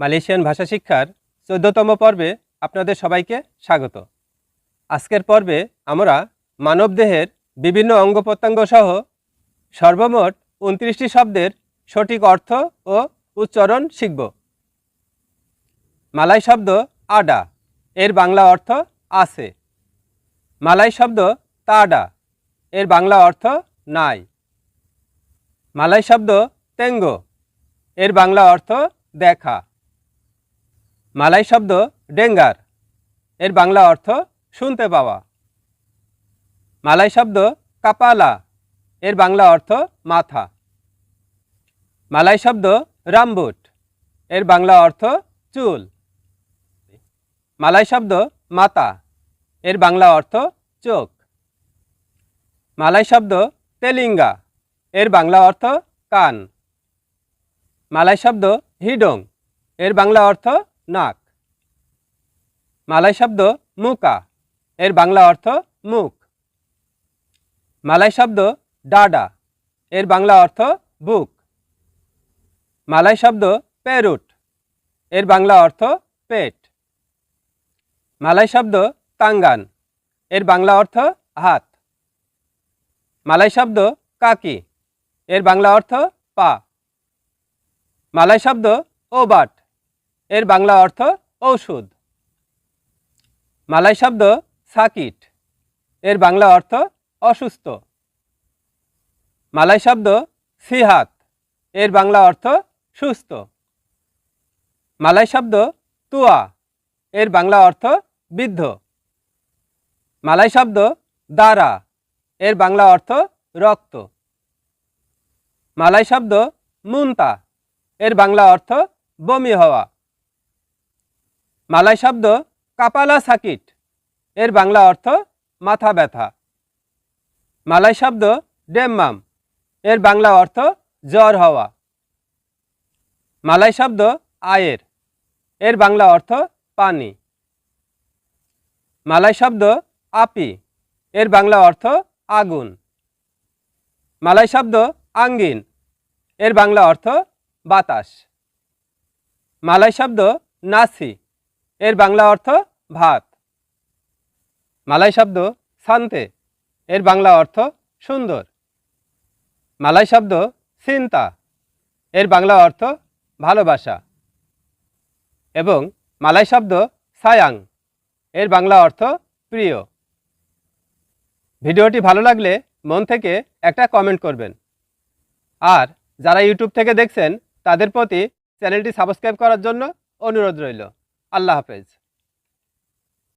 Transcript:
Malaysian ভাষা শিক্ষার ১৪তম পর্বে আপনাদের সবাইকে স্বাগত। আজকের পর্বে আমরা মানবদেহের বিভিন্ন অঙ্গ প্রত্যঙ্গ সহ সর্বমোট ২৯টি শব্দের সঠিক অর্থ ও উচ্চারণ শিখব। মালয় শব্দ আডা, এর বাংলা অর্থ আছে। মালয় শব্দ তাডা, এর বাংলা অর্থ নাই। মালয় শব্দ তেঙ্গো, এর বাংলা অর্থ দেখা। মালয় শব্দ ডেঙ্গার, এর বাংলা অর্থ শুনতে পাওয়া। মালয় শব্দ কাপালা, এর বাংলা অর্থ মাথা। মালয় শব্দ রামবুট, এর বাংলা অর্থ চুল। মালয় শব্দ মাতা, এর বাংলা অর্থ চোখ। মালয় শব্দ তেলিঙ্গা, এর বাংলা অর্থ কান। মালয় শব্দ হিডং, এর বাংলা অর্থ নাক। মালয় শব্দ মুকা, এর বাংলা অর্থ মুখ। মালয় শব্দ ডাডা, এর বাংলা অর্থ বুক। মালয় শব্দ পেরুট, এর বাংলা অর্থ পেট। মালয় শব্দ তাঙ্গান, এর বাংলা অর্থ হাত। মালয় শব্দ কাকি, এর বাংলা অর্থ পা। মালয় শব্দ ওবাট, এর বাংলা অর্থ ঔষধ। মালয় শব্দ সাকিট, এর বাংলা অর্থ অসুস্থ। মালয় শব্দ সিহাত, এর বাংলা অর্থ সুস্থ। মালয় শব্দ তুয়া, এর বাংলা অর্থ বৃদ্ধ। মালয় শব্দ দারা, এর বাংলা অর্থ রক্ত। মালয় শব্দ মুন্তা, এর বাংলা অর্থ বমি হওয়া। মালয় শব্দ কাপালা সাকিট, এর বাংলা অর্থ মাথা ব্যথা। মালয় শব্দ ডেম্মাম, এর বাংলা অর্থ জ্বর হওয়া। মালয় শব্দ আয়ের, এর বাংলা অর্থ পানি। মালয় শব্দ আপি, এর বাংলা অর্থ আগুন। মালয় শব্দ আঙ্গিন, এর বাংলা অর্থ বাতাস। মালয় শব্দ নাসি, এর বাংলা অর্থ ভাত। মালয় শব্দ শান্তে, এর বাংলা অর্থ সুন্দর। মালয় শব্দ সিন্তা, এর বাংলা অর্থ ভালোবাসা। এবং মালয় শব্দ সায়াং, এর বাংলা অর্থ প্রিয়। ভিডিওটি ভালো লাগলে মন থেকে একটা কমেন্ট করবেন। আর যারা ইউটিউব থেকে দেখছেন তাদের প্রতি চ্যানেলটি সাবস্ক্রাইব করার জন্য অনুরোধ রইল। আল্লাহ হাফেজ।